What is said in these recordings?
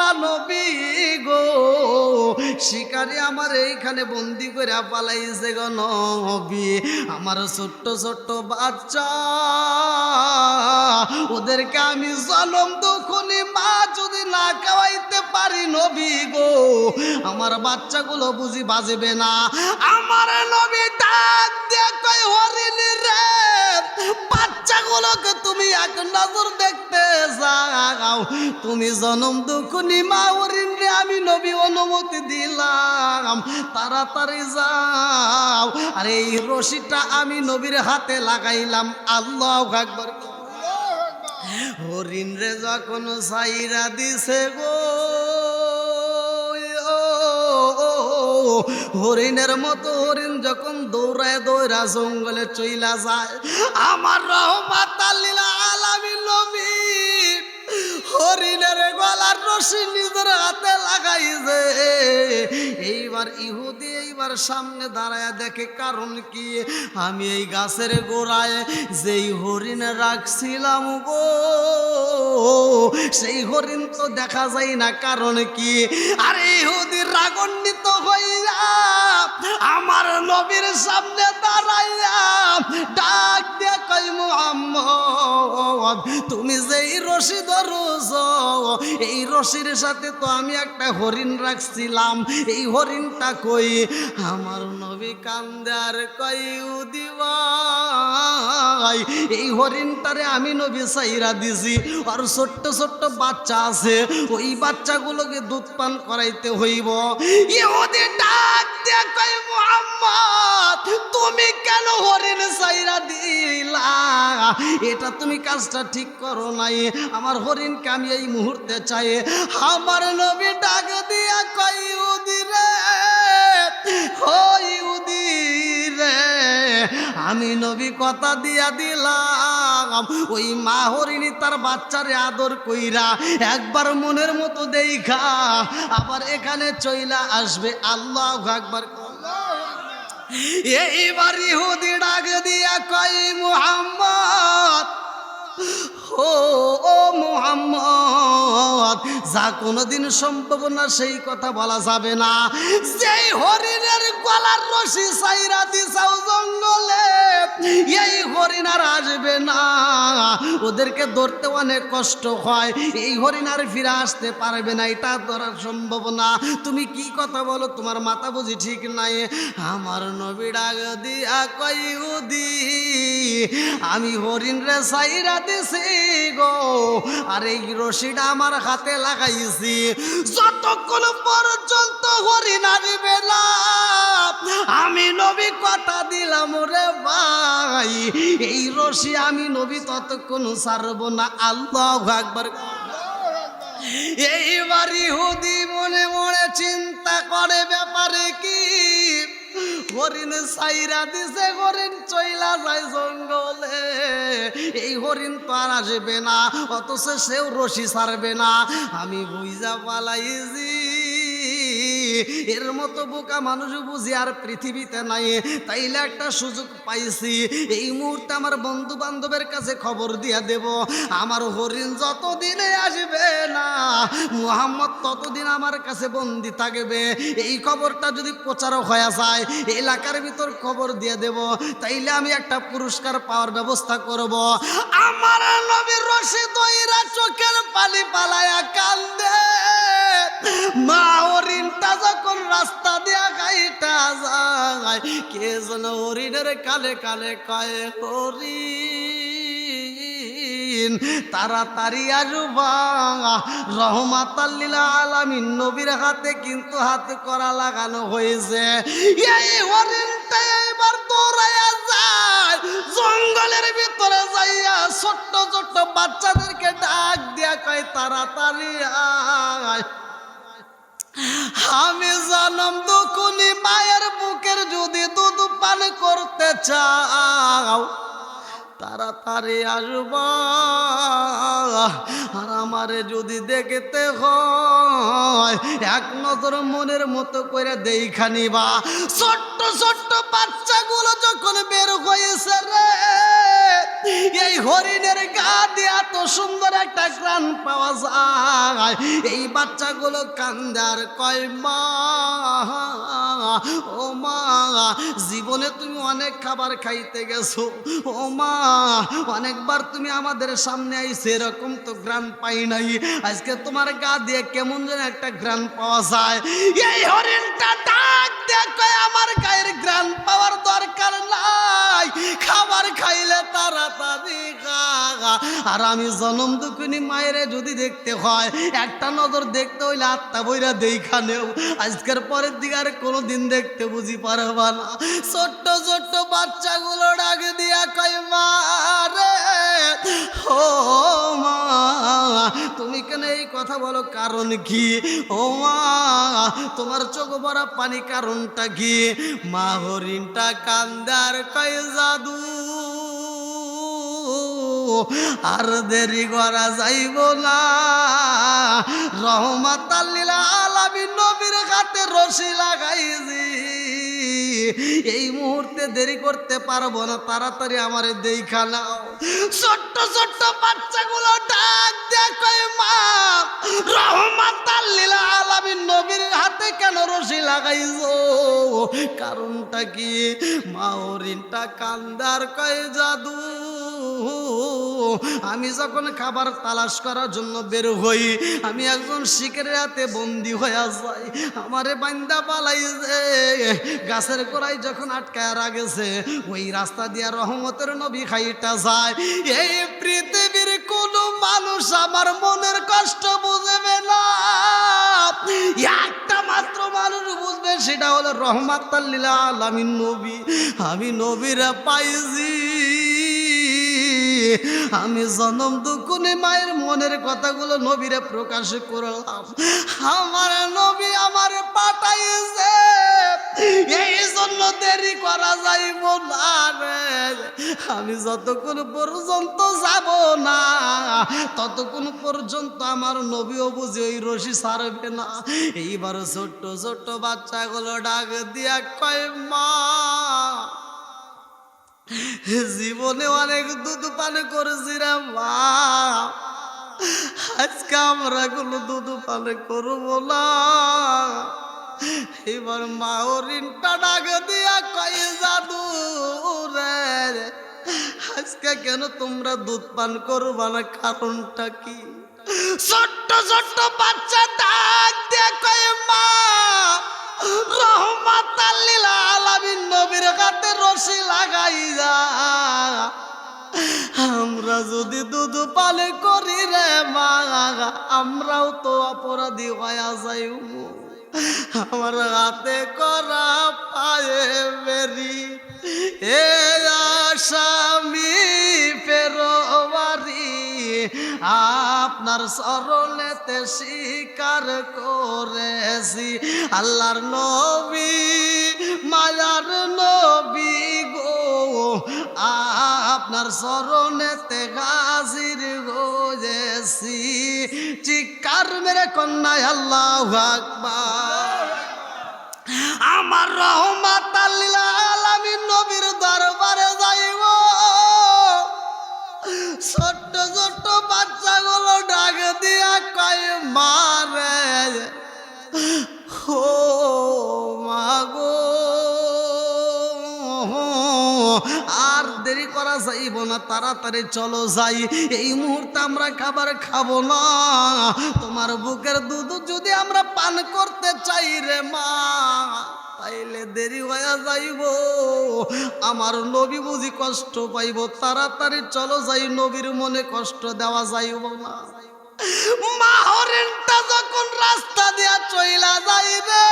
আল্লাহ নবী গো, শিকারি আমার এইখানে বন্দি করে পালাইছে গো নবী। আমার ছোট্ট ছোট্ট বাচ্চা, ওদেরকে আমি জনম দুখনি মা যদি না খাওয়াইতে পারি নবী গো, আমার বাচ্চাগুলো বুঝি বাজবে না। আমার নবী ডাক দিয়ে কই, হরিণ রে, বাচ্চাগুলোকে তুমি এক নজর দেখতে যাও। তুমি জনম দুখনি মা হরিণ রে, আমি নবী অনুমতি দিলাম, তাড়াতাড়ি যাও। আর এই রশিটা আমি নবীর হাতে লাগাইলাম। আল্লাহু আকবার। হরিণ রে যখন সাইরা দিছে গো, হরিণের মতো হরিণ যখন দৌড়ায় দৌড়া জঙ্গলে চইলা যায়, আমার রহমাতাল লিল আলামিন নবী হরিণের গলার রশি নিজের হাতে লাগাইছে। এইবার ইহুদি এইবার সামনে দাঁড়ায় দেখে, কারণ কি, আমি এই গাছের গোড়ায় যেই হরিণ রাখছিলাম গো, সেই হরিণ তো দেখা যায় না। কারণ কি, আরে ইহুদি রাগান্বিত হইয়া আমার নবীর সামনে দাঁড়াইয়া ডাক দিয়ে কই, মুহাম্মদ তুমি যেই রশি ধরছ, এই রশির সাথে তো আমি একটা হরিণ রাখছিলাম, এই হরিণটা কই? আমার নবী কান্দে আর কই, ইহুদি ভাই, এই হরিণটারে আমি নবী সাইরা দিছি, আর ছোট্ট ছোট্ট বাচ্চা আছে, ওই বাচ্চাগুলোকে দুধ পান করাইতে হইব। ইহুদি ডাক দিয়ে কই, মুহাম্মদ তুমি কেন হরিণ সাইরা দিলা? এটা তুমি কাজটা ঠিক করো নাই, আমার হরিণকে আমি এই মুহূর্তে চাই। আমার নবী ডাক দিয়া কই, ইহুদি রে, ও ইহুদি রে, আমি নবী কথা দিয়া দিলাম, ওই মা হরিণী তার বাচ্চারে আদর কইরা একবার মনের মতো দেখা আবার এখানে চইলা আসবে। আল্লাহু আকবার। এইবার ইহুদি ডাক দিয়া কই, মুহাম্মদ, ও মুহাম্মদ, যা কোনোদিন সম্ভব না সেই কথা বলা যাবে না। যেই হরিণের গলার রশি সাইরা দিছাও জঙ্গলে, এই হরিণ আর আসবে না, ওদেরকে ধরতে অনেক কষ্ট হয়, এই হরিণ আর ফিরে আসতে পারবে না, এটা ধরা সম্ভব না। তুমি কি কথা বলো, তোমার মাথা বুঝি ঠিক নাই? আমার নবী ডাক দিয়া কই, ইহুদি আমি হরিণ রে সাইরা দিছি গো, আর এই রশিটা আমার হাতে লাগাইছি, যতক্ষণ পর্যন্ত হরিণ আসবে না আমি নবী কথা দিলাম রে ভাই, এই রশি আমি নবী ততক্ষণ ছাড়ব না। আল্লাহু আকবার। এইবার ইহুদি মনে মনে চিন্তা করে, ব্যাপারে কি, হরিণ সাইরা দিছে, হরিণ চইলা যায় জঙ্গলে, এই হরিণ তো আর আসবে না, অথচ সেও রশি ছাড়বে না, আমি বুঝা পালাইছি এর মতো বোকা মানুষ বুঝি আর পৃথিবীতে নাই। তাইলে একটা সুযোগ পাইছি, এই মুহূর্তে আমার বন্ধু বান্ধবের কাছে খবর দিয়া দেব, আমার হরিণ যতদিনে আসবে না মুহাম্মদ ততদিন আমার কাছে বন্দি থাকবে। এই খবরটা যদি প্রচার হয়ে যায়, এলাকার ভিতর খবর দিয়ে দেব, তাইলে আমি একটা পুরস্কার পাওয়ার ব্যবস্থা করব। আমার নবীর রশি দইরা চোখের পানি পালায়া কান্দে, মা হরিণটা যখন রাস্তা দিয়া গাইটা যায়, কে যেন হরিণের কালে কালে কয়, হরিণ তাড়াতাড়ি আসবা, রহমাতাল লিল আলামিন নবীর হাতে কিন্তু হাতে করা লাগানো হয়েছে। এই হরিণটা এবার দৌড়াইয়া যায়, জঙ্গলের ভিতরে যাইয়া ছোট্ট ছোট্ট বাচ্চাদেরকে ডাক দিয়া কয়, তাড়াতাড়ি আয়, আমি জনম দুখনি মায়ের বুকের যদি দুধ পান করতে চাও তাড়াতাড়ি আসবা, আর আমারে যদি দেখতে হয় এক নজর মনের মতো করে দেখা নিবা। ছোট্ট ছোট্ট বাচ্চাগুলো যখন বের হয়েছে রে, এই হরিণের গা দিয়ে এত সুন্দর একটা ঘ্রাণ পাওয়া যায়। এই বাচ্চাগুলো কান্দে আর কয় মা, ও মা, জীবনে তুমি অনেক খাবার খাইতে গেছো, ও মা, অনেকবার তুমি আমাদের সামনে আইছো, এরকম তো ঘ্রাণ পাই নাই, আজকে তোমার গা দিয়ে কেমন যেন একটা ঘ্রাণ পাওয়া যায়। এই হরিণটা ডাক দিয়ে কয় আমার গায়ের ঘ্রাণ পাওয়ার দরকার নাই, খাবার খাইলে তাড়াতাড়ি খা। আর আমি জনম দুকুনি মায়েরে যদি দেখতে হয়, একটা নজর দেখতে হইলে আত্মা বইরা দেখানেও আজকের পরের দিকে আর কোনোদিন দেখতে বুঝি পারবা না। ছোট্ট ছোট্ট বাচ্চাগুলো ডাক দিয়া কয় মা রে, ও মা, তুমি কেন এই কথা বলো, কারণ কি? ও মা, তোমার চোখ ভরা পানি, কারণটা কি? মা হরিণটা কান্দার কয় জাদু, আর দেরি করা যাইব না, রহমাতাল লিল আলামিন নবীর হাতে রশি লাগাইছি, এই মুহূর্তে দেরি করতে পারবো না, তাড়াতাড়ি আমারে দেইখা নাও। ছোট্ট ছোট্ট বাচ্চাগুলো ডাক দিয়ে কয় মা, রহমাতাল লিল আলামিন নবীর হাতে কেন রশি লাগাইছো, কারণটা কি? মা হরিণটা কান্দার কয় জাদু, আমি যখন খাবার তালাশ করার জন্য বের হই, আমি একজন শিকারের হাতে বন্দি হয়ে যাই, আমারে বান্দা পালাইছে, গাছের গোড়ায় যখন আটকায় রাখেছে, ওই রাস্তা দিয়া রহমতের নবী খাইটা যায়। এই পৃথিবীর কোন মানুষ আমার মনের কষ্ট বুঝবে না, একটা মাত্র মানুষ বুঝবে, সেটা হলো রহমাতাল লিল আলামিন নবী। আমি নবীরা পাইছি, আমি জনম দুকুনে মায়ের মনের কথাগুলো নবীরে প্রকাশ করলাম, আমার নবী আমার পাঠাইছে, এই জন্য দেরি করা যাইব না রে। আমি যতক্ষণ পর্যন্ত যাব না, ততক্ষণ পর্যন্ত আমার নবীও বুঝি ওই রশি ছাড়বে না। এইবার ছোট্ট ছোট্ট বাচ্চাগুলো ডাক দিয়া কয় মা, জীবনে অনেক দুধ পান করেছি রে মা, আজকে আমরা কোনো দুধ পান করবো না। এবার মা হরিণটা ডাক দিয়া কয় জাদু রে, আজকে কেন তোমরা দুধ পান করবা না, কারণটা কি? ছোট্ট ছোট্ট বাচ্চা ডাক দিয়া কয় মা, রহমাতাল লিল আলামিন নবীর হাতে রশি লাগাইয়া আমরা যদি দুধ পান করি রে মা, আমরাও তো অপরাধী হয়ে যাইব, আমার হাতে করা পায়ে বেরি এ আসামি ফেরোয়ারি, আপনার চরণেতে স্বীকার করেছি, আল্লাহর নবী মায়ার নবী গো, আপনার চরণেতে হাজির হয়েছি, চিৎকার মেরে কন্যায় আল্লাহু আকবার। আমার রহমাতাল লিল আলামিন নবীর দরবারে যাইব, ছোট্ট ছোট্ট বাচ্চাগুলো ডাক দিয়া কয় মা রে, ও মা গো, আর দেরি করা যাইব না, তাড়াতাড়ি চলো যাই, এই মুহূর্তে আমরা খাবার খাবো না, তোমার বুকের দুধ যদি আমরা পান করতে চাই রে মা, তাইলে দেরি হয়ে যাইব, আমার নবী বুঝি কষ্ট পাইব, তাড়াতাড়ি চলো যাই, নবীর মনে কষ্ট দেওয়া যাইব না। মা হরিণটা যখন রাস্তা দিয়া চইলা যাই রে,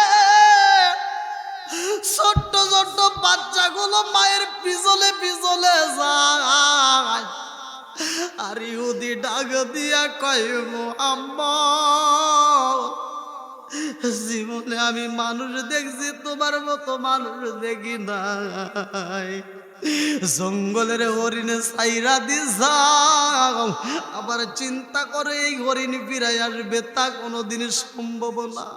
ছোট্ট ছোট্ট বাচ্চাগুলো মায়ের পিছনে পিছনে যায়, আর ইহুদি ডাক দিয়া কয় আম্মা, জীবনে আমি মানুষ দেখছি, তোমার মতো মানুষ দেখি নাই, জঙ্গলের হরিণে সাইরা দিছাও, আবার চিন্তা করে এই হরিণ ফিরাই আসবে, তা কোনোদিন সম্ভব না।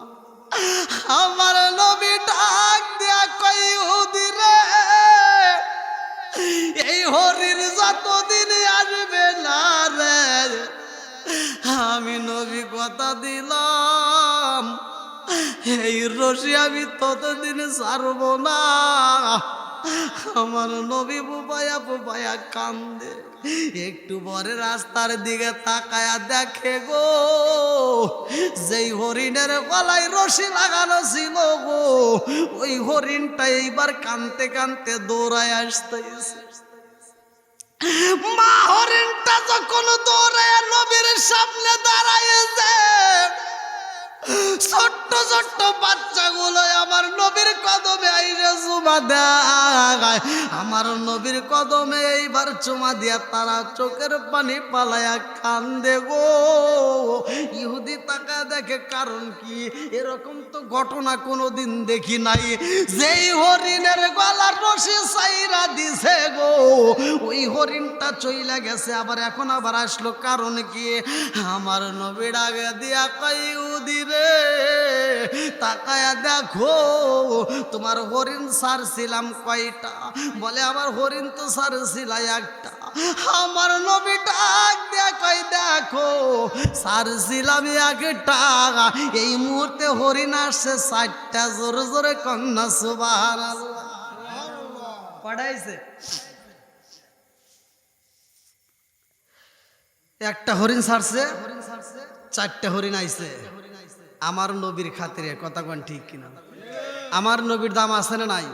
আমার নবী ডাক দিয়া কই ইহুদি রে, এই হরিণ যতদিন আসবে না রে, আমি নবী কথা দিলাম এই রশি আমি ততদিন ছাড়ব না। আমার নবী বুবায়া বুবায়া কান্দে, একটু পরে রাস্তার দিকে তাকায়া দেখে গো যেই হরিণের গলায় রশি লাগানো ছিল গো ওই হরিণটা এইবার কানতে কানতে দৌড়ায় আসতেছে। মা হরিণটা যখন দৌড়ায় নবীর সামনে দাঁড়াইছে, ছোট্ট ছোট্ট বাচ্চাগুলো আমার নবীর কদমে আইরে চুমা দেয়। আমার নবীর কদমে এইবার চুমা দিয়া তারা চোখের পানি পালায়া কান্দে গো। ইহুদি তাকা দেখে, কারণ কি এরকম তো ঘটনা কোনোদিন দেখি নাই। যেই হরিণের গলার রশি সাইরা দিছে গো ওই হরিণটা চইলা গেছে, আবার এখন আবার আসলো, কারণ কি আমার নবীর আগে দিয়া কই ইহুদি রে তাকায়া দেখো তোমার হরিণ ছাড়ছিলাম কয়টা? বলে আমার হরিণ তো ছাড়ছিল একটা। আমার নবী ডাক দেয়া কই দেখো ছাড়ছিলাম একটা, এই মুহূর্তে হরিণ আসছে 4টা। জোরে জোরে কন্যা সুবহানাল্লাহ পড়াইছে। একটা হরিণ ছাড়ছে, 4টা হরিণ আইছে আমার নবীর খাতিরে। কথা কোন ঠিক কিনা? আমার নবীর দাম আছে না নাই?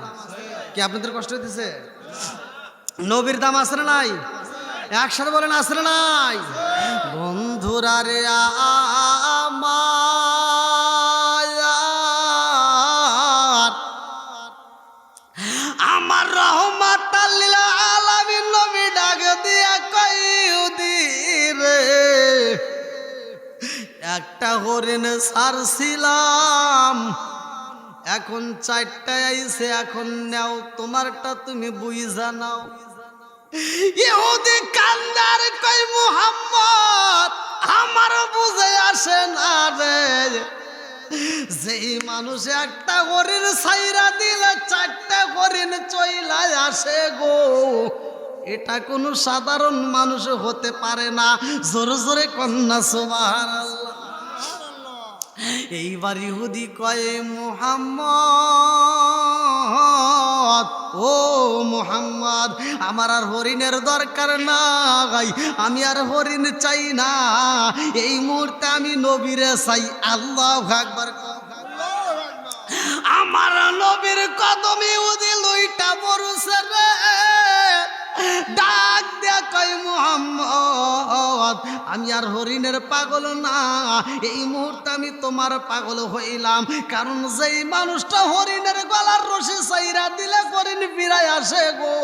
কি আপনাদের কষ্ট হইতেছে? নবীর দাম আছে না নাই? একসাথে বলেন আছে না নাই? বন্ধুরা রে আমার রহমাতাল লিল আলামিন নবী ডাক দিয়া কই রে একটা হরিণ ছাড়ছিলাম, এখন 4টায় আইছে, এখন নাও তোমারটা তুমি বুঝা নাও। ইহুদি কান্দার কই মুহাম্মদ আমার বুঝে আসে না রে, যেই মানুষ একটা হরিণ ছাইরা দিলে 4টা হরিণ চইলা আসে গো, এটা কোনো সাধারণ মানুষ হতে পারে না। জোরে জোরে কন্যা সুবহানাল্লাহ। এইবার ইহুদি কয় মুহাম্মদ, ও মুহাম্মদ আমার আর হরিণের দরকার নাই, আমি আর হরিণ চাই না, এই মুহূর্তে আমি নবীরে চাই। আল্লাহু আকবার। আমার নবীর কদমে ইহুদি লইটা বরুছে রে, ডাক দেয়া কই মুহাম্মদ আমি আর হরিণের পাগল না, এই মুহূর্তে আমি তোমার পাগল হইলাম। কারণ যেই মানুষটা হরিণের গলার রশি চাইরা দিলে হরিণ ফিরাই আসে গো,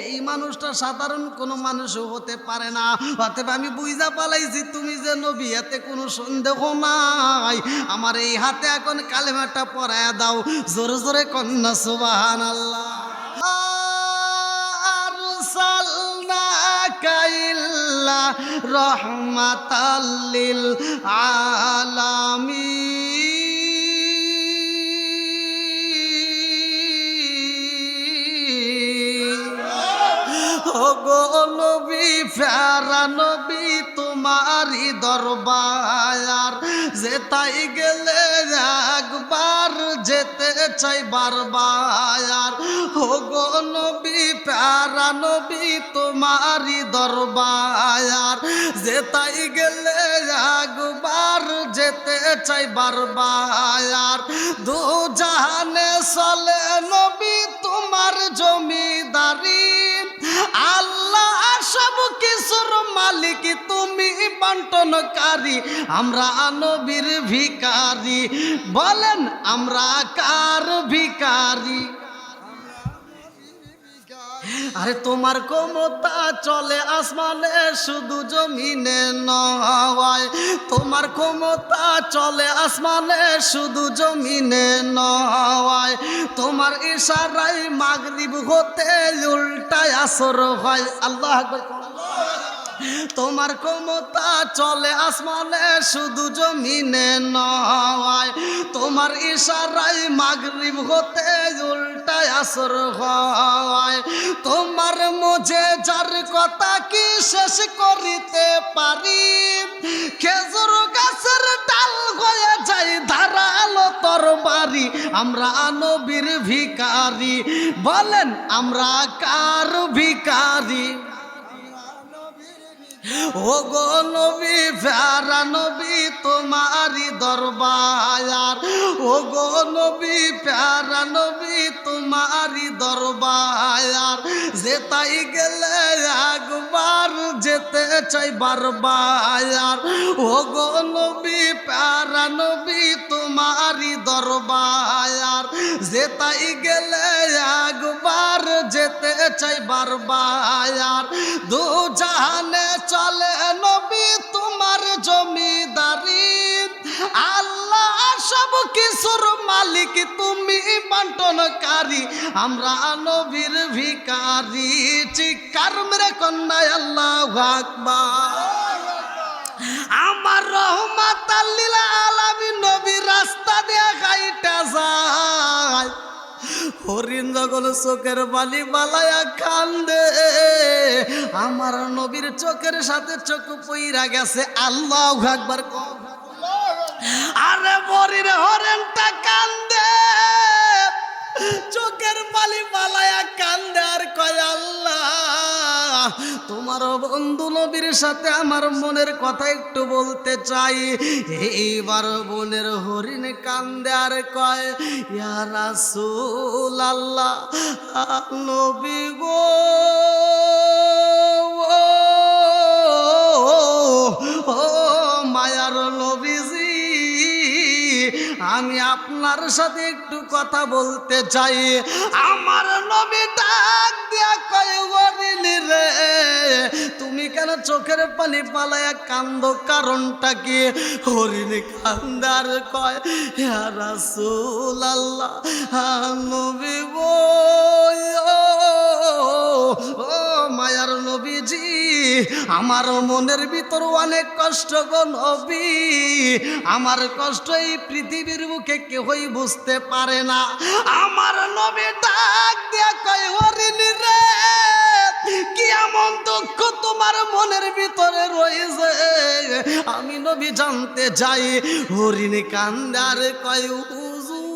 এই মানুষটা সাধারণ কোনো মানুষ হতে পারে না। অতএব আমি বুঝা পালাইছি তুমি যে নবী, এতে কোনো সন্দেহ নাই। আমার এই হাতে এখন কালেমাটা পরায়া দাও। জোরে জোরে কন্যা সুবহানাল্লাহ। রহমাতাল লিল আলামিন। ওগো নবী প্যারা নবী তোমারই দরবার যেতাই গেলে একবার যেতে চাই বারবার। ওগো নবী প্যারা নবী তোমারই দরবার যেতাই গেলে একবার যেতে চাই বারবার। দু জাহানে চলে নবী তোমার জমিদারি, আল্লাহ সব কিছুর মালিক তুমি বন্টনকারী। আমরা নবীর ভিখারি, বলেন আমরা কার ভিখারি? আরে তোমার ক্ষমতা চলে আসমানে শুধু জমিনে নয়, তোমার ক্ষমতা চলে আসমানে শুধু জমিনে নয়, তোমার ইশারায় মাগরিব হতে উল্টায় আসর হয়। আল্লাহু আকবার। তোমার ক্ষমতা চলে আসমানে শুধু জমিনে নয়, তোমার ইশারায় মাগরিব হতে উল্টায় আসর হয়। তোমার মুজে যার কথা কি শেষ করিতে পারি, খেজুর গাছের ডাল হয়ে যায় ধারালো তরবারি। আমরা নবীর ভিখারি, বলেন আমরা কার ভিখারি? ও গো নবী প্যারা নবী তোমারি দরবার, ও গো নবী প্যারা নবী তোমারি দরবার। যেতাই গেলে একবার যেতে চাই বারবার, ও গো নবী প্যারা নবী তোমারি দরবার। যেতাই গেলে একবার যেতে চাই বারবার। দু জাহানে চলে নবী তোমার জমিদারি, আল্লাহ সব কিছুর মালিক তুমি বন্টনকারী। আমরা নবীর ভিখারি, চিৎকার মেরে কন্যায় আল্লাহু আকবার। আমার রহমাত লিল আলামিন নবী রাস্তা দিয়ে গাইটা যায়, হরিণ যখন চোখের বালি বালায়া কান্দে, আমার নবীর চোখের সাথে চোখ পইরা গেছে। আল্লাহু আকবার। আরে বরির হরেনটা কান্দে, চোখের বালি বালায়া কান্দে আর কয় আল্লাহ তোমার বন্ধু নবীর সাথে আমার মনের কথা একটু বলতে চাই। এইবার বোনের হরিণ কান্দে আর কয় ইয়া রাসূলুল্লাহ নবী গো, ও মায়ার নবীজি, আমি আপনার সাথে একটু কথা বলতে চাই। আমার নবী ডাক দিয়া কয় হরিণ রে, তুমি কেন চোখের পানি পালায়া কান্দো, কারণটা কি? হরিণ কান্দার কয় ইয়া রাসূলুল্লাহ নবী গো, ও মায়ার নবীজি, আমার মনের ভিতর অনেক কষ্ট গো নবী, আমার কষ্ট এই পৃথিবীর মুখে কেউই বুঝতে পারে না। আমার নবী ডাক দিয়া কয় হরিণ রে, কি এমন দুঃখ তোমার মনের ভিতরে রয়েছে আমি নবী জানতে চাই। হরিণ কান্দার কয় হুজুর,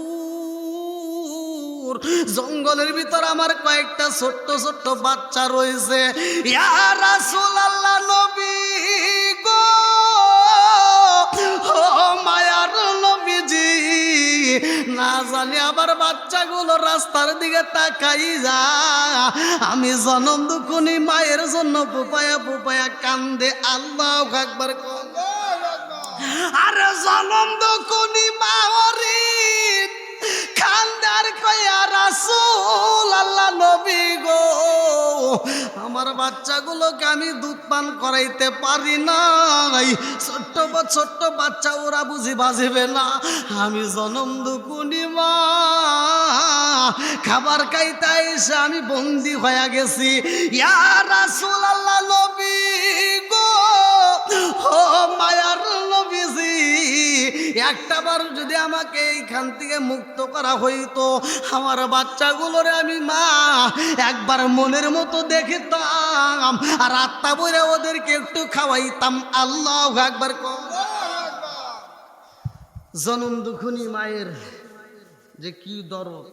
জঙ্গলের ভিতর আমার কয়েকটা ছোট্ট ছোট্ট বাচ্চা রয়েছে। ইয়া রাসূলুল্লাহ নবী গো, ও মায়ার নবীজি, না জানি আবার বাচ্চাগুলো রাস্তার দিকে তাকাই যা, আমি জনম দুঃখনি মায়ের জন্য পুপায়া পুপায়া কান্দে। আল্লাহু আকবার। আরে জনম দুঃখনি মা হরিণ কান্দার কয়া রাসূলুল্লাহ নবী গো, আমার বাচ্চাগুলোকে আমি দুধ পান করাইতে পারি নাই, ছোট্ট ছোট্ট বাচ্চা ওরা বুঝি বাজিবে না, আমি জনম দুকুনি মা খাবার খাইতে এসে আমি বন্দি হয়ে গেছি। ইয়া রাসূলুল্লাহ নবী গো, ও মায়ার নবীজি, একটাবার যদি আমাকে এইখান থেকে মুক্ত করা হইতো, আমার বাচ্চাগুলোরে আমি মা একবার মনের মতো দেখিতাম, আর আত্মা বইরে ওদেরকে একটু খাওয়াইতাম। আল্লাহু আকবার। জনম দুঃখনী মায়ের যে কি দরদ,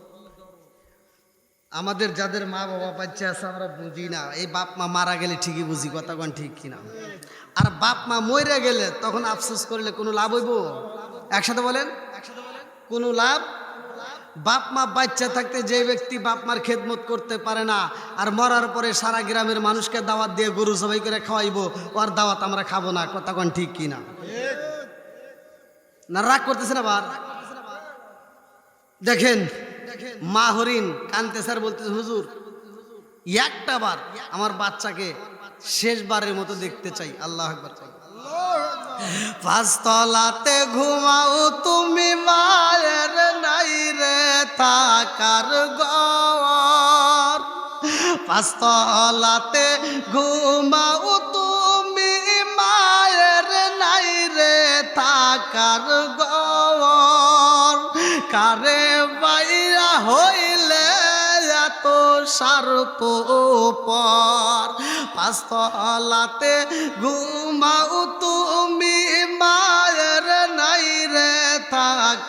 আমাদের যাদের মা বাবা বাচ্চা আছে আমরা বুঝি না। এই বাপ মা মারা গেলে ঠিকই বুঝি, কথা কোন ঠিক কিনা। আর বাপ মা মরে গেলে তখন আফসোস করলে কোনো লাভ হইব? একসাথে বলেন, কোনো লাভ? বাপ মা বাচ্চা থাকতে যে ব্যক্তি বাপ মার খেদমত করতে পারে না, আর মরার পরে সারা গ্রামের মানুষকে দাওয়াত দিয়ে গরু জবাই করে খাওয়াইবো, ওর দাওয়াত আমরা খাবো না, কথা কোন ঠিক কিনা। না রাগ করতেছেন আবার? দেখেন মা হরিণ কানতে স্যার বলতেছে হুজুর একটা বার আমার বাচ্চাকে শেষবারের মতো দেখতে চাই। আল্লাহু আকবার। পাঁচতলাতে ঘুমাও তুমি মায়ের নাই রে থাকার ঘর, পাঁচতলাতে ঘুমাও তুমি মায়ের নাই রে থাকার ঘর, কারে বাইরা হইলে এত স্বার্থ পর, পাঁচতলাতে ঘুমাও তুমি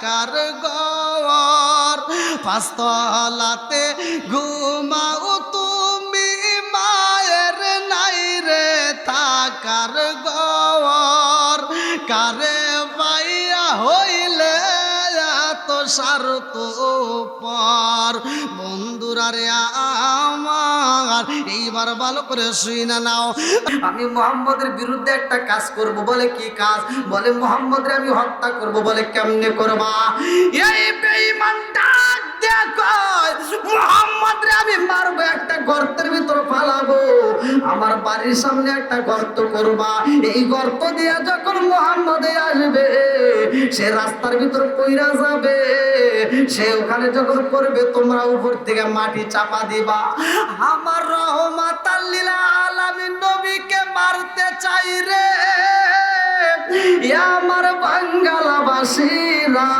কার ঘর পাঁচতলাতে ঘুমাও তুমি মায়ের নাই রে থাকার ঘর কারে পাইয়া হইলে এত স্বার্থ পর বন্ধুরা রে আমার এইবার ভালো করে শুই না নাও আমি মুহাম্মদের বিরুদ্ধে একটা কাজ করব বলে কি কাজ বলে মুহাম্মদরে আমি হত্যা করব বলে কেমনে করবা এই বেঈমানটা দেখো মুহাম্মদরে আমি মারবো একটা গর্তের ভিতর ফালাবো আমার বাড়ির সামনে একটা গর্ত করবা এই গর্ত দিয়ে যখন মুহাম্মদে আসবে সে রাস্তার ভিতর পইরা যাবে সে ওখানে যখন করবে তোমরা উপর থেকে মাটি চাপা দিবা আমার রহমাতাল লিল আলামিন নবীকে মারতে চাই রে আমার বাঙ্গালাবাসীরা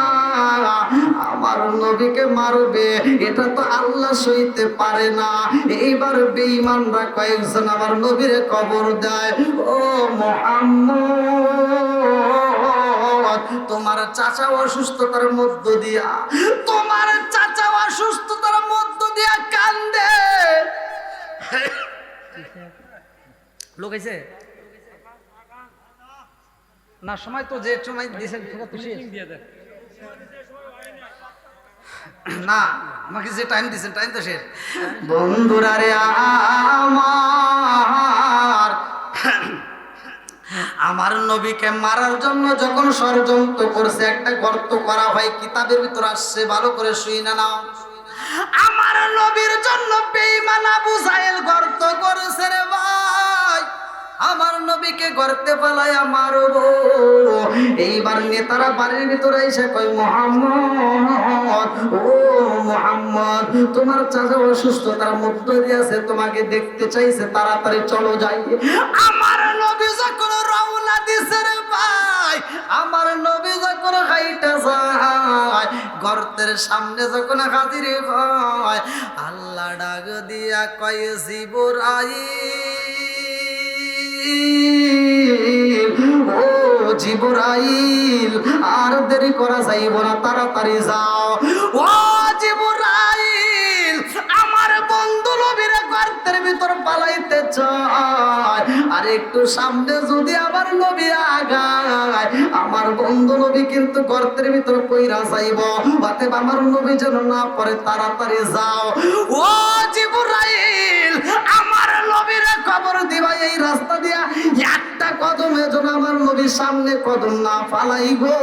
আমার নবীকে মারবে এটা তো আল্লাহ সইতে পারে না এইবার বেঈমানরা কয়েকজন আমার নবীরে কবর দেয় ও মুহাম্মদ তোমার চাচা অসুস্থতার মধ্য দিয়া তোমার চাচা অসুস্থতার মধ্য দিয়া কান্দে লোক আইছে না সময় তো যে সময় দিয়েছেন না আমাকে যে টাইম দিয়েছেন টাইম তো শেষ বন্ধুরা রে আমার নবীকে মারার জন্য যখন ষড়যন্ত্র করছে একটা গর্ত করা হয় কিতাবের ভিতর আসছে ভালো করে শুই না নাও আমার নবীর জন্য বেঈমান আবু জাহেল গর্ত করেছে রে ভাই আমার নবীকে গর্তে পালাইয়া মারবো এইবার নেতারা বাড়ির ভিতরে এসে কয় মুহাম্মদ ও মুহাম্মদ তোমার চাচা অসুস্থতার মধ্য দিয়ে আছে তোমাকে দেখতে চাইছে তাড়াতাড়ি চলো যাই আমার নবী যখন রওনা দিছে রে ভাই আমার নবী যখন হাইটা যায় গর্তের সামনে যখন হাজির হয় আল্লাহ ডাক দিয়া কয় জিবরাইল ও জিবরাইল আর দেরি করা যাইব না তাড়াতাড়ি যাও ও জিবরাইল আমার বন্ধু নবীরে গর্তের ভিতর পালাইতে চায় আর একটু সামনে যদি আমার নবী আগায় আমার বন্ধু নবী কিন্তু গর্তের ভিতর পইরা যাইব অতএব আমার নবী যেন না পড়ে তাড়াতাড়ি যাও ও জিবরাইল আমার নবীরে খবর দিবা এই রাস্তা দিয়া একটা কদমে যেন আমার নবীর সামনে কদম না ফালাই গো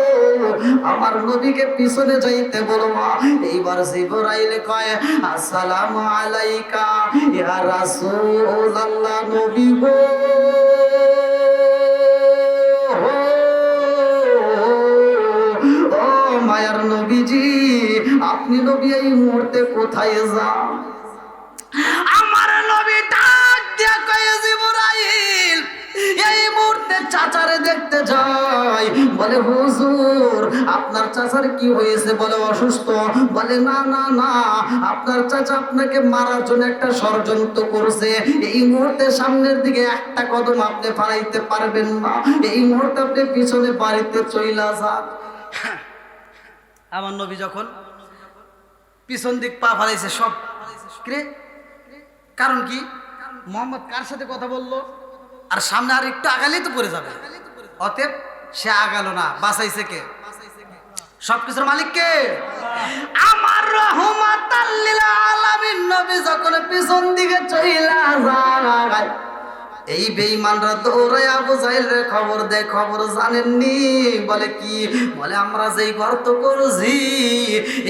আমার নবীকে পিছনে যাইতে বলবা এইবার জিবরাইল কয় আসসালামু আলাইকা ইয়া রাসূলুল্লাহ নবী গো ও মায়ার নবীজি আপনি নবী এই মুহূর্তে কোথায় যান আমার নবী ডাক দিয়া কয় জিবরাইল এই মুহূর্তে চাচারে দেখতে যাই বলে হুজুর আপনার চাচার কি হয়েছে বলে অসুস্থ বলে না না না আপনার চাচা আপনাকে মারার জন্য একটা ষড়যন্ত্র করছে এই মুহূর্তে সামনের দিকে একটা কদম আপনি ফালাইতে পারবেন না এই মুহূর্তে আপনি পিছনে বাড়িতে চইলা যান আমার নবী যখন পিছন দিক পা ফালাইছে সব কারণ কি মোহাম্মদ কার সাথে কথা বললো আর সামনে আর একটু আগালেই তো পড়ে যাবে অতএব সে আগালো না বাঁচাইছে কে সবকিছুর মালিক কে আমার রহমাতাল লিল আলামিন নবী যখন পিছন দিকে চইলা যায় এই বেঈমানরা দৌড়ায় আবু জাহেলের খবর দেয় খবর জানেননি বলে কি বলে আমরা যেই গর্ত করছি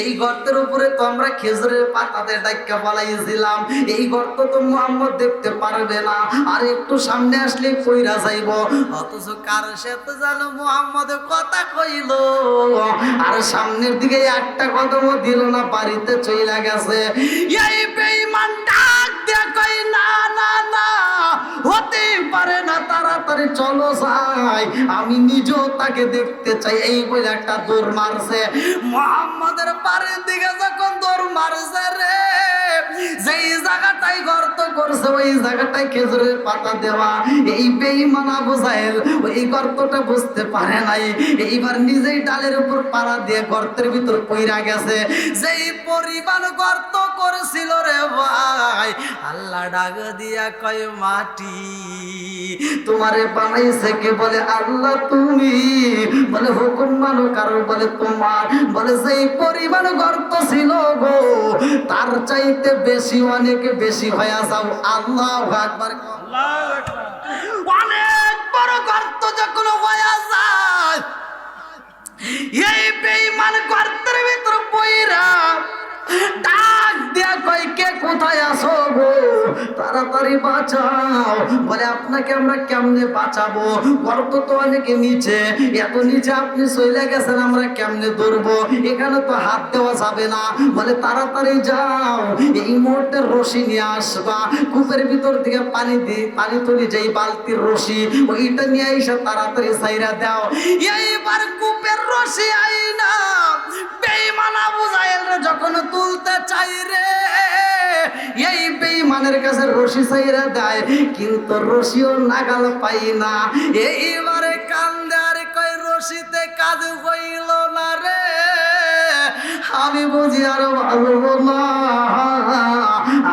এই গর্তের উপরে তো আমরা খেজুরের পাতাতে ডাক্কা পালাইছিলাম এই গর্ত তো মুহাম্মদ দেখতে পারবে না আর একটু সামনে আসলে কইরা যাইব অথচ কার সাথে জানো মুহাম্মদ কথা কইল আর সামনের দিকে একটা কদমও দিল না বাড়িতে চইলা গেছে এই বেঈমান ডাক দিয়া কই না না না হতে পারে না তাড়াতাড়ি চলো যাই আমি নিজেও তাকে দেখতে চাই এই বলে একটা দৌড় মারছে মুহাম্মদের বাড়ির দিকে যখন দৌড় মারছে রে যেই জায়গাটাই গর্ত করছে ওই জায়গাটায় খেজুরের পাতা দেওয়া। এই বেঈমান আবু জাহেল ওই গর্তটা বুঝতে পারে নাই, এইবার নিজেই ডালের উপর পাড়া দিয়ে গর্তের ভিতর পইরা গেছে। যেই পরিমাণ গর্ত করেছিল রে ভাই, আল্লাহ ডাক দিয়া কয় মাটি তোমারে বানাইছে কে? বলে আল্লাহ তুমি। বলে হুকুম মানো কারো? বলে তোমার। বলে যেই পরিমাণ গর্ত ছিল গো তার চাইতে বেশি, অনেক বেশি হয়ে যাও। আল্লাহু আকবার। অনেক বড় গর্ত যখন হয়ে যায়, এই বেঈমান গর্তের ভিতর পইরা ডাক দিয়া কয় কে কোথায় আসো গো, তাড়াতাড়ি বাঁচাও। বলে আপনাকে আমরা কেমনে বাঁচাবো? গর্ত তো অনেক নিচে, এত নিচে আপনি চলে গেছেন, আমরা কেমনে ধরবো? এখানে তো হাত দেওয়া যাবে না। বলে তাড়াতাড়ি যাও, এই মুহূর্তে রশি নিয়ে আসবা, কূপের ভিতর থেকে পানি তুলি যেই বালতির রশি ওইটা নিয়ে এসে তাড়াতাড়ি ছাইরা দাও। এইবার কূপের রশি আইনা বেঈমান আবু জাহেল যখন তুলতে চাই রে, এই বেঈমানের কাছে রশি ছাইরা দেয়, কিন্তু রশিও নাগাল পাই না। এইবারে কান্দে আর কয় রশিতে কাজ হইল না রে, আমি বুঝি আর ভাববো না।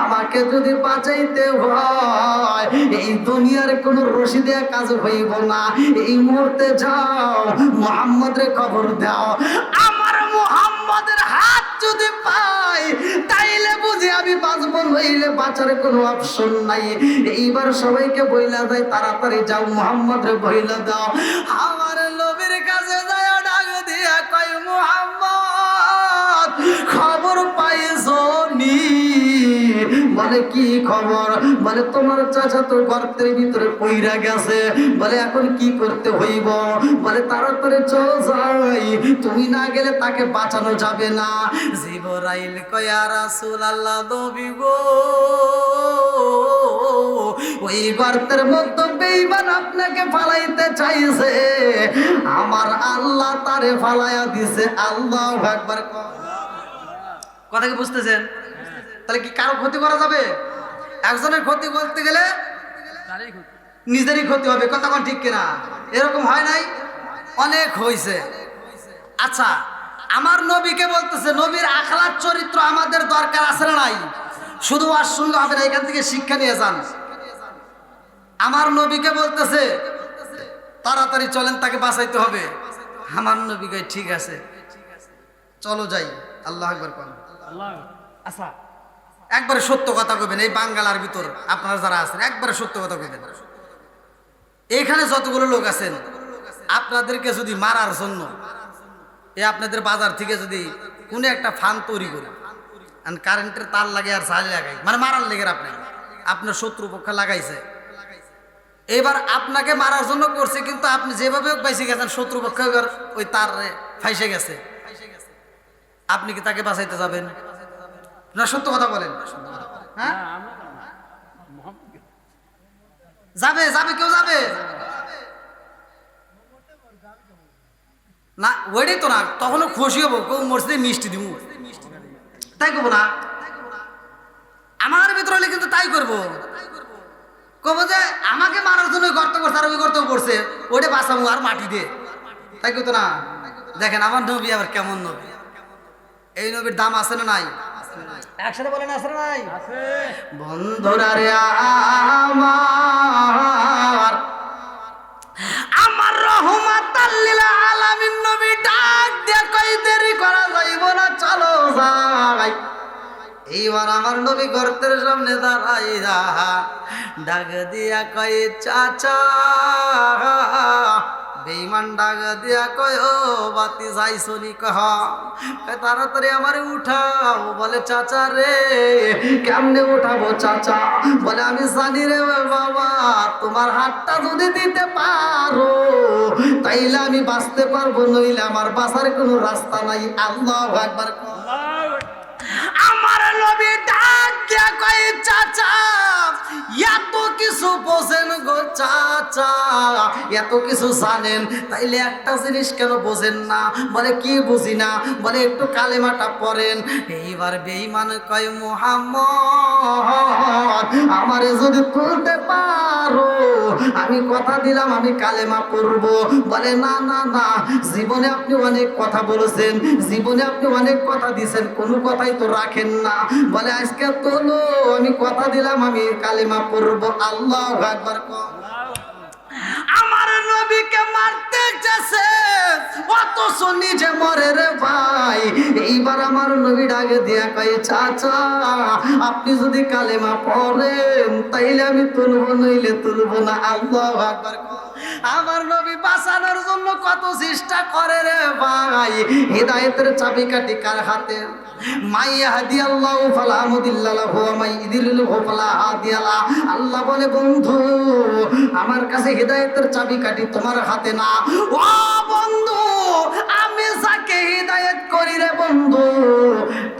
আমাকে যদি বাঁচাইতে হয় এই দুনিয়ার কোন রশি দেয়া কাজ হইব না। এই মুহূর্তে যাও মুহাম্মদের খবর দাও, আমার মুহাম্মদের হাত যদি পাই তাইলে বুঝি আমি বাঁচবো, নইলে বাঁচার কোনো অপশন নাই। এইবার সবাইকে বইলা যায় তাড়াতাড়ি যাও মুহাম্মদরে বইলা দাও। আমার নবীর কাছে যায় ডাক দিয়া কয় মুহাম্মদ খবর পাইছো নি? বলে কি খবর? বলে তোমার চাচা তো গর্তের ভিতরে পইরা গেছে। বলে এখন কি করতে হইব? বলে তাড়াতাড়ি চল যাই, তুমি না গেলে তাকে বাঁচানো যাবে না। জিবরাইল কয় ইয়া রাসূলুল্লাহ নবী গো, ওই গর্তের মধ্যে বেঈমান আপনাকে ফালাইতে চাইছে, আমার আল্লাহ তারে ফালাইয়া দিছে। আল্লাহু আকবার। কথা কি বুঝতেছেন? তাহলে কি কারো ক্ষতি করা যাবে? একজনের ক্ষতি করতে গেলে নিজেরই ক্ষতি হবে। কথা কোন ঠিক কিনা? এরকম হয় নাই? অনেক হয়েছে। আচ্ছা, আমার নবীকে বলতেছে নবীর আখলাক চরিত্র আমাদের দরকার আছে না নাই? শুধু আর শুনলে হবে না, এখান থেকে শিক্ষা নিয়ে যান। আমার নবীকে বলতেছে তাড়াতাড়ি চলেন, তাকে বাঁচাইতে হবে। আমার নবীকে ঠিক আছে চলো যাই। আল্লাহু আকবার। আচ্ছা, একবারে সত্য কথা কইবেন। এই বাঙ্গালার ভিতর আপনারা যারা আছেন একবারে সত্য কথা কইবেন। এইখানে যতগুলো লোক আছেন আপনাদেরকে যদি মারার জন্য আপনাদের বাজার থেকে যদি কোনো একটা ফান তৈরি করে কারেন্টের তার লাগে আর সাজ লাগাই, মানে মারার লেগে আপনার শত্রু পক্ষ লাগাইছে, এবার আপনাকে মারার জন্য করছে, কিন্তু আপনি যেভাবে বাইসে গেছেন শত্রু পক্ষ এবার ওই তার ফাইসে গেছে, আপনি কি তাকে বাঁচাইতে যাবেন না? সত্য কথা বলেন। হ্যাঁ, যাবে যাবে কেউ যাবে না? ওইটাই তো না, তখনও খুশি হবো, কেউ মসজিদে মিষ্টি দিব, তাই করবো না? আমার ভিতরে হলে কিন্তু তাই করবো, কব যে আমাকে মারার জন্য গর্ত করছে আর ওই গর্ত করছে, ওইটা বাঁচাবো আর মাটি দিয়ে, তাই করতো না? দেখেন আমার নবী আবার কেমন নবী। এই নবীর দাম আছে না নাই? একসাথে বলেন আছে না নাই? বন্ধুরা রে আমার, আমার রহমাতাল লিল আলামিন নবী ডাক দিয়ে কই দেরি করা যাইব না, চলো যাই। এইবার আমার নবী গর্তের সামনে দাঁড়াইয়া ডাক দিয়া কই চাচা, বেঈমান ডাক দিয়া কয় ও বাতি যাইছনি, কহ তাড়াতাড়ি আমারে উঠাও। বলে চাচা রে কেমনে উঠাবো চাচা? বলে আমি জানি রে বাবা, তোমার হাতটা যদি দিতে পারো তাইলে আমি বাঁচতে পারবো, নইলে আমার বাঁচার কোনো রাস্তা নাই। আল্লাহু আকবার। আমার নবী ডাক দিয়া কয় চাচা এত কিছু বোঝেন গো চাচা, এত কিছু জানেন, তাইলে একটা জিনিস কেন বোঝেন না? বলে কি বুঝি না? বলে একটু কালেমাটা পড়েন। এইবার বেঈমান কয় মুহাম্মদ আমারে যদি তুলতে পারো আমি কথা দিলাম আমি কালেমা পড়ব। বলে না না না, জীবনে আপনি অনেক কথা বলেছেন, জীবনে আপনি অনেক কথা দিয়েছেন, কোনো কথাই তো রাখেন না। বলে আজকে তোলো, আমি কথা দিলাম আমি কালেমা পড়ব। আল্লাহু আকবার। আমার নবীকে মারতে গেছে অথচ নিজে মরে রে ভাই। এইবার আমার নবী ডাকে দিয়া কয় চাচা আপনি যদি কালেমা পড়েন তাইলে আমি তুলব, নইলে তুলব না। আল্লাহু আকবার। আমার নবী বাঁচানোর জন্য কত চেষ্টা করে রে ভাই। হিদায়াতের চাবিকাঠি কার হাতে? মাইয়াহদিয়াল্লাহু ফালা মুদিল্লা লাহু ওয়া মাইয়ুদ্লিলহু ফালা হাদিয়া লাহু। আল্লাহ বলে বন্ধু আমার কাছে হিদায়াতের চাবিকাঠি তোমার হাতে না। ও বন্ধু আমি যাকে হিদায়াত করি রে বন্ধু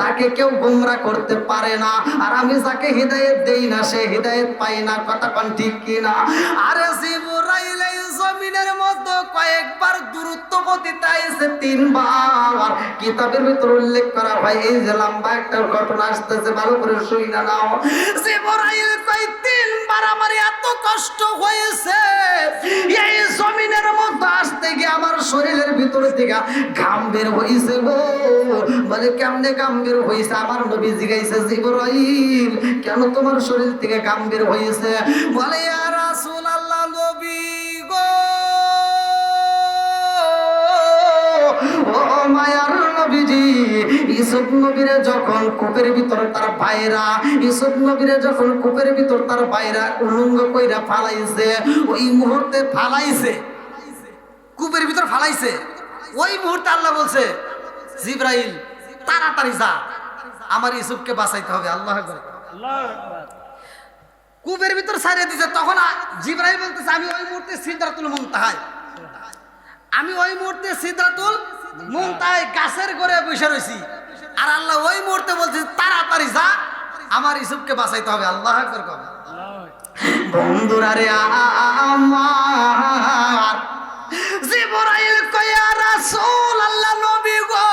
তাকে কেউ গোমরা করতে পারে না, আর আমি যাকে হিদায়াত দেই না সে হিদায়াত পায় না। কথা কোন ঠিক কি না? আরে জিবরাইল এই জমিনের মধ্যে কয়েকবার দূরত্ব গতিতে আইছে, 3 বার কিতাবের ভিতর উল্লেখ করা হয়। এই যে লম্বা একটা ঘটনা আসতেছে, ভালো করে শুই না নাও। জিবরাইল কয় 3 বার আমার এত কষ্ট হয়েছে এই জমিনের মধ্যে আসতে গিয়ে আমার শরীরের ভিতর থেকে ঘাম বের হইছে গো। বলে কেমনে ঘাম বের হইছে? আমার নবী জিজ্ঞাসা জিবরাইল কেন তোমার শরীর থেকে ঘাম বের হইছে? বলে ইয়া রাসূলুল্লাহ নবী গো, ও মায়ার নবীজি, ইউসুফ নবীরে যখন কূপের ভিতর তার ভাইরা, ইউসুফ নবীরে যখন কূপের ভিতর তার ভাইরা উলঙ্গ কইরা ফালাইছে, ওই মুহূর্তে ফালাইছে, কূপের ভিতর ফালাইছে, ওই মুহূর্তে আল্লাহ বলছে জিবরাইল তাড়াতাড়ি যা, আমার ইউসুফকে বাঁচাইতে হবে। আল্লাহু আকবার। কূপের ভিতর ছাড়িয়ে দিছে। তখন জিবরাইল বলতেছে আমি ওই মুহূর্তে সিদরাতুল মুনতাহায়, আমি ওই মুহূর্তে সিদরাতুল মুনতাহায় গাছের গোড়ে বসে রইছি, আর আল্লাহ ওই মুহূর্তে বলছে তাড়াতাড়ি যা, আমার ইউসুফকে বাঁচাইতে হবে। আল্লাহু আকবার। বন্ধুরা রে আমার জিবরাইল কয় ইয়া রাসূলুল্লাহ নবী গো,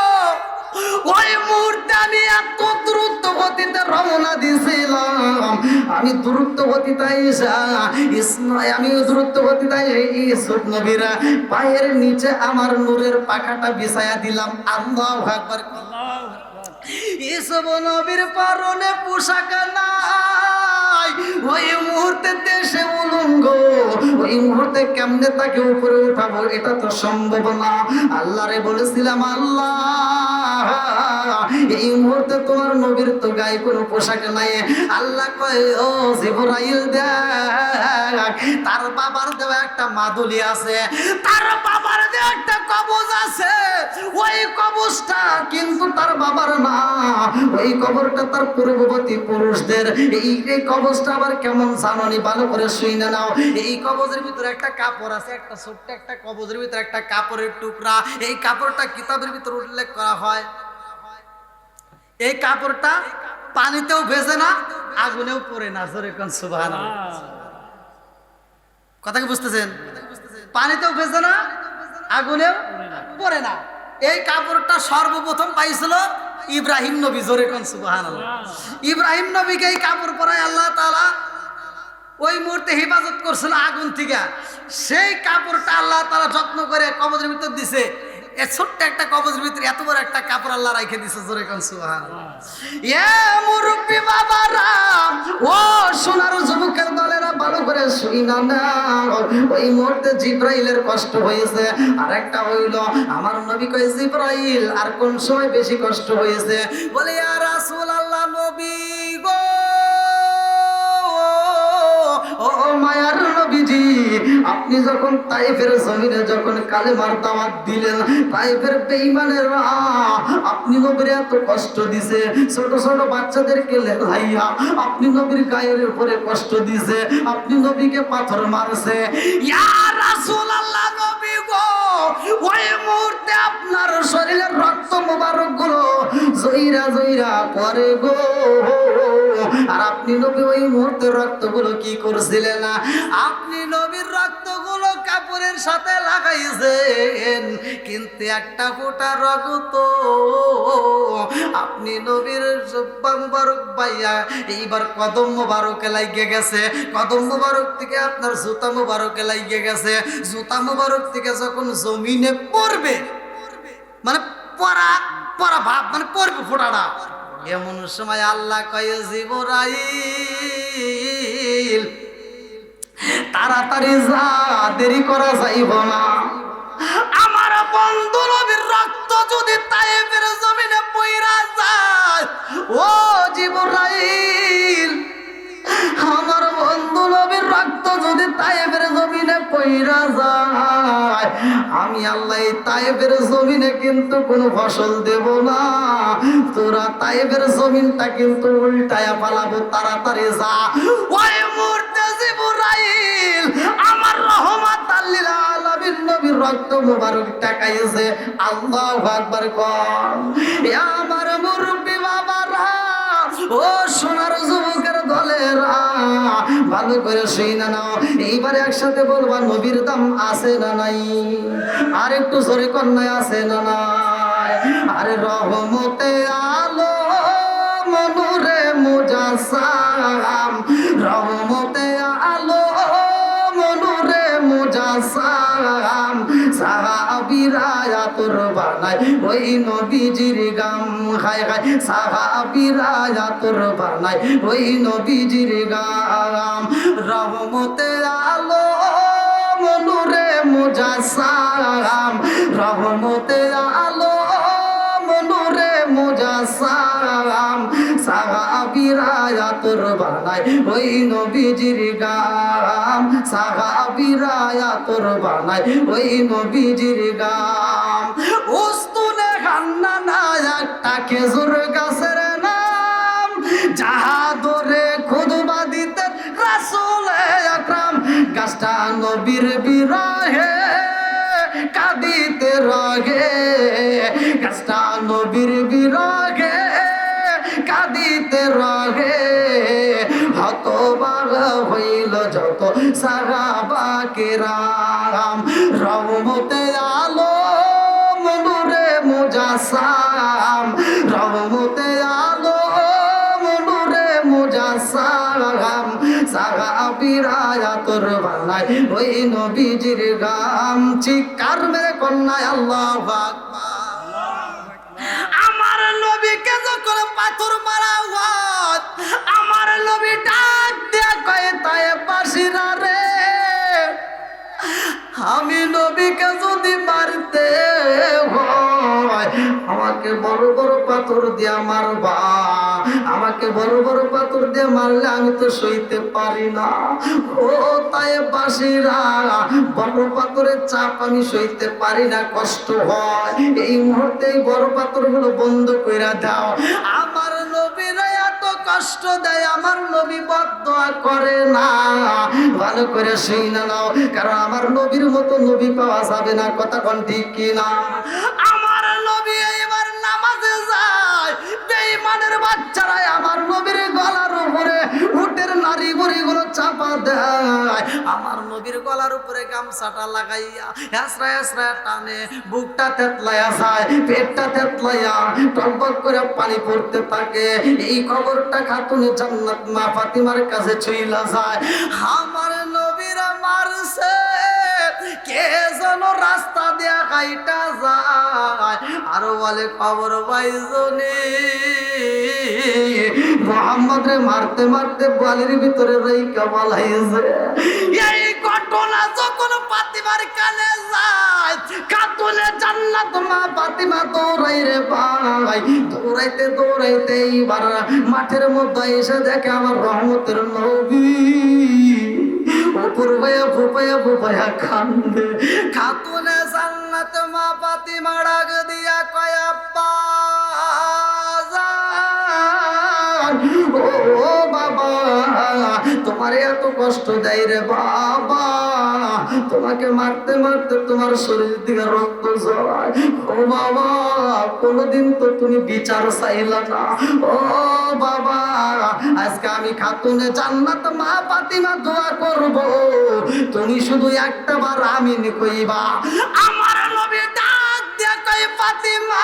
ওই মুহূর্তে আমি এত দ্রুত গতিতে রওনা দিয়েছিলাম, আমি দ্রুত গতিতে আমি দ্রুত গতিতে ইউসুফ নবীর পায়ের নিচে আমার নূরের পাখাটা বিছায়া দিলাম। আল্লাহু আকবার। ইউসুফ নবীর পরনে পোশাক নাই, ওই মুহূর্তে দেশে উলঙ্গ, ওই মুহূর্তে কেমনে তাকে উপরে উঠাবো এটা তো সম্ভব না। আল্লাহরে বলেছিলাম আল্লাহ এই মুহূর্তে তোমার নবীর তো গায়ে কোনো পোশাক নাই। আল্লাহ কয় ও জিবরাইল দেখ তার বাবার দেওয়া একটা মাদুলি আছে, তার বাবার দেওয়া একটা কবজ আছে, ওই কবজটা কিন্তু তার বাবার না, ওই কবরটা তার পূর্ববর্তী পুরুষদের। এই কবজটা আবার কেমন জানি, ভালো করে শুনে নাও। এই কবজের ভিতরে একটা কাপড় আছে, একটা ছোট্ট একটা কবজের ভিতরে একটা কাপড়ের টুকরা। এই কাপড়টা কিতাবের ভিতরে উল্লেখ করা হয়, এই কাপড়টা পানিতেও ভেজে না, আগুনেও পড়ে না। জোরে কোন সুবহানাল্লাহ। কথা কি বুঝতেছেন? পানিতেও ভেজে না, আগুনেও পড়ে না। এই কাপড়টা সর্বপ্রথম পাইছিল ইব্রাহিম নবী। জোরে কোন সুবহানাল্লাহ। ইব্রাহিম নবীকে এই কাপড় পরায় আল্লাহ তাআলা ওই মুহূর্তে হেফাজত করছিল আগুন থেকে। সেই কাপড়টা আল্লাহ তাআলা যত্ন করে কবজের ভিতর দিছে। এই ছোট্ট একটা কবজের ভিতরে এত বড় একটা কাপড় আল্লাহ রাখে দিছে। জোরে কোন সুবহানাল্লাহ। এ মুরব্বি বাবারা, ও সোনার যুবকের দলেরা, ভালো করে শুইনা নাও। ওই মুহূর্তে জিবরাইলের কষ্ট হয়েছে। আর একটা হইল আমার নবী কয় জিবরাইল আর কোন সময় বেশি কষ্ট হয়েছে? বলে ইয়া রাসূলুল্লাহ নবী গো, ও মায়ার নবীজি, আপনি যখন তাইফের জমিনে যখন কালেমার দাওয়াত দিলেন, তাইফের বেঈমানেরা আপনি নবীর এত কষ্ট দিছে, ছোট ছোট বাচ্চাদেরকে লেলাইয়া আপনি নবীর গায়ের উপরে কষ্ট দিছে, আপনি নবীকে পাথর মারছে। ইয়া রাসূলুল্লাহ নবী গো, ওই মুহূর্তে আপনার শরীরের রক্ত মোবারক গুলো জইরা জইরা পড়ে গো। আর আপনি নবী ওই মুহূর্তে রক্তগুলো কি করছিলেন? আপনি নবীর রক্তগুলো কাপড়ের সাথে লাগাইছেন, কিন্তু একটা ফোঁটা রক্ত আপনি নবীর জুব্বা মুবারক পাইয়া এইবার কদম মুবারকে লাগিয়ে গেছে, কদম মুবারক থেকে আপনার জুতা মুবারকে লাগিয়ে গেছে, জুতা মুবারক থেকে যখন জমিনে পড়বে, মানে পড়া পড়া ভাব, মানে পড়বে ফোঁটাটা, এমন সময় আল্লাহ কয় জিবরাইল তাড়াতাড়ি যা, দেরি করা যাইব না। আমার বন্ধু নবীর রক্ত যদি তায়েফের জমিনে পইরা যায়, ও জিবরাইল, আমার বন্ধু নবীর রক্ত যদি তায়েফের জমিনে পইরা যায়, আমি আল্লাহ এই তায়েফের জমিনে কিন্তু কোনো ফসল দেব না, তোরা তায়েফের জমিনটা কিন্তু উল্টায়া পালাবো, তাড়াতাড়ি যা। ওই মুহূর্তে জিবরাইল আমার রহমত লিল আলামিন নবীর রক্ত মুবারক তাকাইছে। আল্লাহু আকবার কর। এ আমার মুরব্বি বাবারা, ও সোনার যুবকের দলেরা, ভালো করে শুনে নাও, এইবারে একসাথে বলবা নবীর দাম আছে না নাই? আর একটু জোরে কন্যায় আছে না নাই? আরে রহমতে আলো মনুরে মুজাসসাম, রহমতে আলো মনুরে মুজাসসাম, সাহাবীরা আতর বানায় ওই নবীজির গাম, হায় হায়, সাহাবীরা আতর বানায় ওই নবীজির গাম। রহমতে আলো মনুরে মুজাসসাম, রহমতে আলো মনুরে মুজাসসাম, সাহাবীরা আতর বানায় ওই নবীজির গাম, সাহাবীরা আতর বানায় ওই নবীজির গাম। উস্তুনে হান্নানা একটা খেজুর গাছের নাম, যাহা ধরে খুদবা দিতেন রাসূল আকরাম, গাছটা নবীর বিরহে কাঁদিতে রগে, গাছটা নবীর বিরহে কাঁদিতে রগে, হতবাক হইল যত সাহাবা কেরাম। রহমতে আলো মনুরে মুজাসসাম, রহমতে আলো মনুরে মুজাসসাম, সাহাবীরা আতর বানায় ওই নবীজির গাম। চিৎকার মেরে কন্যায় আল্লাহু আকবার। আমার নবীকে যখন পাথর মারা হয়, আমার নবী ডাক দিয়া কয় তায়েফবাসীরা রে, আমি নবীকে যদি মারতে হয় আমাকে বড় বড় পাথর দিয়া মারবা, আমাকে বড় বড় পাথর দিয়ে মারলে আমি তো সইতে পারি না। ও তায়েফবাসীরা, বড় পাথরের চাপ আমি সইতে পারি না, কষ্ট হয়, এই মুহূর্তে বড় পাথরগুলো বন্ধ কইরা দাও। আমার নবীরা এত কষ্ট দেয়, আমার নবী বদদোয়া করে না, ভালো করে শুনে নাও, কারণ আমার নবীর মতো নবী পাওয়া যাবে না, কথা কোন ঠিক কিনা? আমার নবী এবার নামাজে যায়, বেঈমানের বাচ্চারা আমার নবীর গলার উপরে উটের নারী বুড়িগুলো চাপা দেয়, আমার নবীর গলার উপরে গামছাটা লাগাইয়া হেসরা হেসরা টানে, বুকটা তেতলাইয়া যায়, পেটটা তেতলাইয়া টকবক করে পানি পড়তে থাকে। এই খবরটা খাতুনে জান্নাত মা ফাতিমার কাছে চইলা যায়। আমার নবীরা মারছে, কে যেন রাস্তা দিয়া কাইটা যায়, আরো বলে খবর পাইছনি মোহাম্মদ রে মারতে মারতে বালির ভিতরে রাইকা বলাইছে। এই ঘটনা যখন ফাতিমার কানে যায়, খাতুনে জান্নাত মা ফাতিমা দৌড়াই রে ভাই, দৌড়াইতে দৌড়াইতে এইবার মাঠের মধ্যে এসে দেখে আমার রহমতের নবী উপর ভাইয়া ফুপাইয়া ফুপাইয়া কান্দে। খাতুনে জান্নাত মা ফাতিমা ডাক দিয়া কয় আব্বা, ও গো ও বাবা, তোমার এত কষ্ট দেয় রে বাবা, তোমাকে মারতে মারতে তোমার শরীর থেকে রক্ত ঝরায়। ও বাবা, কোনদিন তো তুমি বিচার চাইলা না। ও বাবা, আজকে আমি খাতুনে জান্নাত মা ফাতিমা দোয়া করব, তুমি শুধু একটা বার আমিন কইবা। আমার নবী ডাক দিয়া কই, ফাতিমা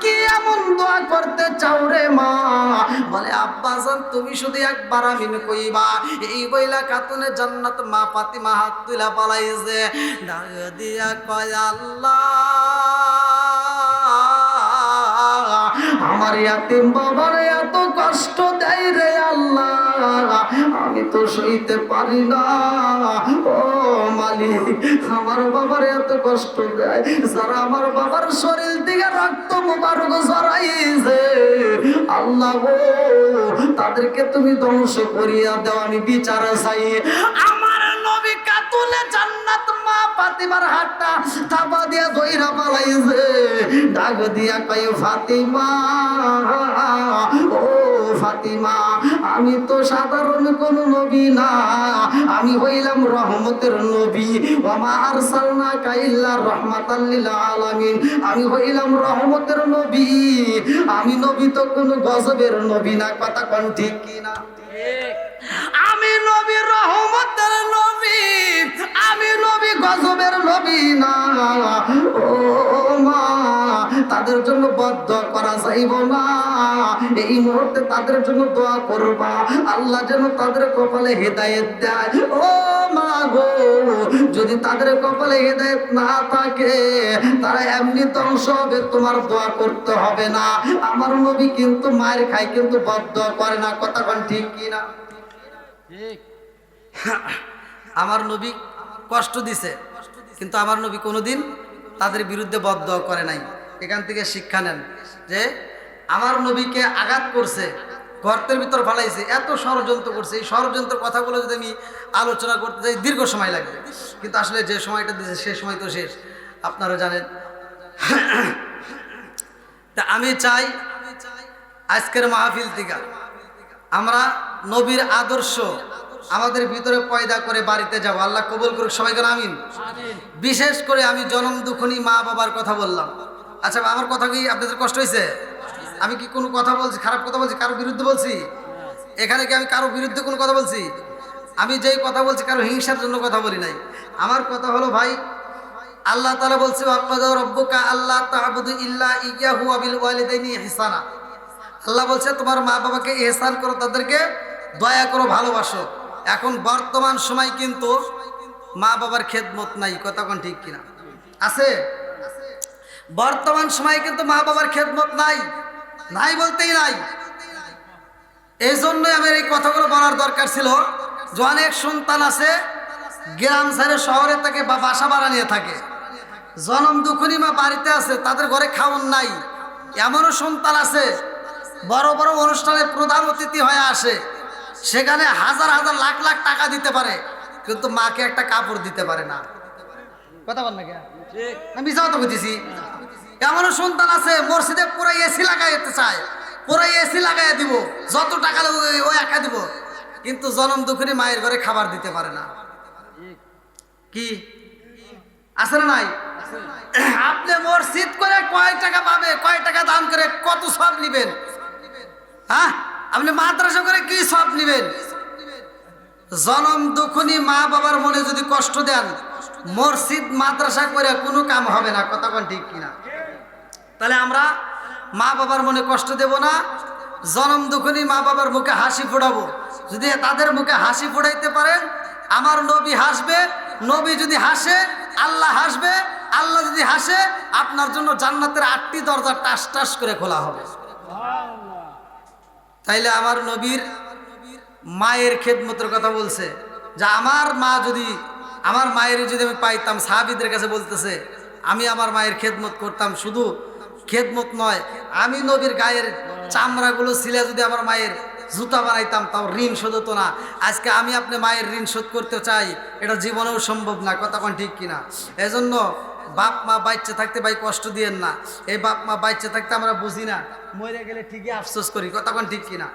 কি এমন দোয়া করতে চাও রে মা? বলে আব্বাজান তুমি শুধু একবার আমিন কইবা। এই বইলা খাতুনে জান্নাত মা ফাতিমা হাত তুলা পালাইছে, ডাক দিয়া কয় আল্লাহ, আমার ইয়াতিম বাবার এত কষ্ট দেয় রে আল্লাহ, আমি তো সইতে পারি না। ও মালিক, আমার বাবার এত কষ্ট দেয়, যারা আমার বাবার শরীর থেকে রক্ত মুবারক ঝরাইছে, আল্লাহ গো তাদেরকে তুমি ধ্বংস করিয়া দাও, আমি বিচার চাই। আমার নবী কাতুলে জান্নাত মা ফাতিমার হাতটা থাবা দিয়া ধইরা পালাইছে, ডাক দিয়া কয় ফাতিমা, ও ফাতিমা, আমি তো সাধারণ কোন নবী না, আমি হইলাম রহমতের নবী। ওয়া মা আরসালনাকা ইল্লা রাহমাতাল লিল আলামিন, আমি হইলাম রহমতের নবী, আমি নবী তো কোন গজবের নবী না। কথা কোন ঠিক কি না? আমি নবী রহমতের নবী, আমি নবী গজবের নবী না। ও মা, তাদের জন্য বদ্ধ করা যাইব না, এই মুহূর্তে তাদের জন্য দোয়া করবা, আল্লাহ যেন তাদের কপালে হেদায়েত দেয়। ও মা গো, যদি তাদের কপালে হেদায়েত না থাকে, তারা এমনি ধ্বংস হবে, তোমার দোয়া করতে হবে না। আমার নবী কিন্তু মায়ের খায়, কিন্তু বদ্ধ করে না। কথা কোন ঠিক কি না? আমার নবী কষ্ট দিছে, কিন্তু আমার নবী কোনোদিন তাদের বিরুদ্ধে বদদোয়া করে নাই। এখান থেকে শিক্ষা নেন যে আমার নবীকে আঘাত করছে, গর্তের ভিতর ফালাইছে, এত ষড়যন্ত্র করছে। এই ষড়যন্ত্রের কথাগুলো যদি আমি আলোচনা করতে যাই দীর্ঘ সময় লাগবে, কিন্তু আসলে যে সময়টা দিয়েছে সে সময় তো শেষ, আপনারা জানেন। তা আমি চাই আজকের মাহফিল থেকে আমরা নবীর আদর্শ আমাদের ভিতরে পয়দা করে বাড়িতে যাব। আল্লাহ কবুল করুক, সবাইকে আমিন। বিশেষ করে আমি জনম দুঃখনী মা বাবার কথা বললাম। আচ্ছা, আমার কথা কি আপনাদের কষ্ট হয়েছে? আমি কি কোনো কথা বলছি, খারাপ কথা বলছি, কারো বিরুদ্ধে বলছি? এখানে কি আমি কারো বিরুদ্ধে কোনো কথা বলছি? আমি যেই কথা বলছি কারো হিংসার জন্য কথা বলি নাই। আমার কথা হলো ভাই, আল্লাহ তাআলা বলছে ওয়াকাদা রাব্বুকা আল্লা তা'বুদু ইল্লা ইয়্যাহু ওয়া বিল ওয়ালিদাইনি ইহসানা। আল্লাহ বলছে তোমার মা বাবাকে ইহসান করো, তাদেরকে দয়া করো, ভালোবাসো। এখন বর্তমান সময় কিন্তু মা বাবার খেদমত নাই। কথা কোন ঠিক কিনা? আছে? বর্তমান সময় কিন্তু মা বাবার খেদমত নাই, নাই বলতেই নাই। এই জন্যই আমার এই কথাগুলো বলার দরকার ছিল যে অনেক সন্তান আছে গ্রাম ছেড়ে শহরে থাকে বা বাসা ভাড়া নিয়ে থাকে, জনম দুঃখনী মা বাড়িতে আছে, তাদের ঘরে খাওন নাই। এমনও সন্তান আছে বড় বড় অনুষ্ঠানে প্রধান অতিথি হয়ে আসে, সেখানে হাজার হাজার লাখ লাখ টাকা দিতে পারে, কিন্তু মাকে একটা কাপড় দিতে পারে না। কথা বল না কেন? আমি যাও তো বুঝেছি। এমনও সন্তান আছে মসজিদে পুরো এসি লাগাইতে চায়, পুরো এসি লাগাই দিব, যত টাকা ও একা দিব, কিন্তু জনম দুঃখনী মায়ের ঘরে খাবার দিতে পারে না। কি আছে না নাই? আপনি মসজিদ করে কয় টাকা পাবে, কয় টাকা দান করে কত সব নিবেন? হ্যাঁ, আপনি মাদ্রাসা করে কি সব নিবেন? জনম দুঃখনী মা বাবার মনে যদি কষ্ট দেন, মসজিদ মাদ্রাসা করে কোনো কাম হবে না। কথা কোন ঠিক কিনা? তাহলে আমরা মা বাবার মনে কষ্ট দেব না, জনম দুঃখনী মা বাবার মুখে হাসি ফোটাবো। যদি তাদের মুখে হাসি ফোটাইতে পারেন, আমার নবী হাসবে। নবী যদি হাসে, আল্লাহ হাসবে। আল্লাহ যদি হাসে, আপনার জন্য জান্নাতের 8টি দরজা টাস টাস করে খোলা হবে। তাইলে আমার নবীর মায়ের খেদমতের কথা বলছে, যে আমার মা যদি, আমার মায়ের যদি আমি পাইতাম, সাহাবীদের কাছে বলতেছে আমি আমার মায়ের খেদমত করতাম। শুধু খেদমত নয়, আমি নবীর গায়ের চামড়াগুলো ছিলে যদি আমার মায়ের জুতা বানাইতাম, তাও ঋণ শোধ হতো না। আজকে আমি আপনি মায়ের ঋণ শোধ করতে চাই, এটা জীবনেও সম্ভব না। কথা কোন ঠিক কিনা? এজন্য বাপ মা বাচ্চা থাকতে ভাই কষ্ট দিয়েন না। এই বাপ মা বাচ্চা থাকতে আমরা বুঝি না, মরে গেলে ঠিকই আফসোস করি। কথা কোন ঠিক কিনা?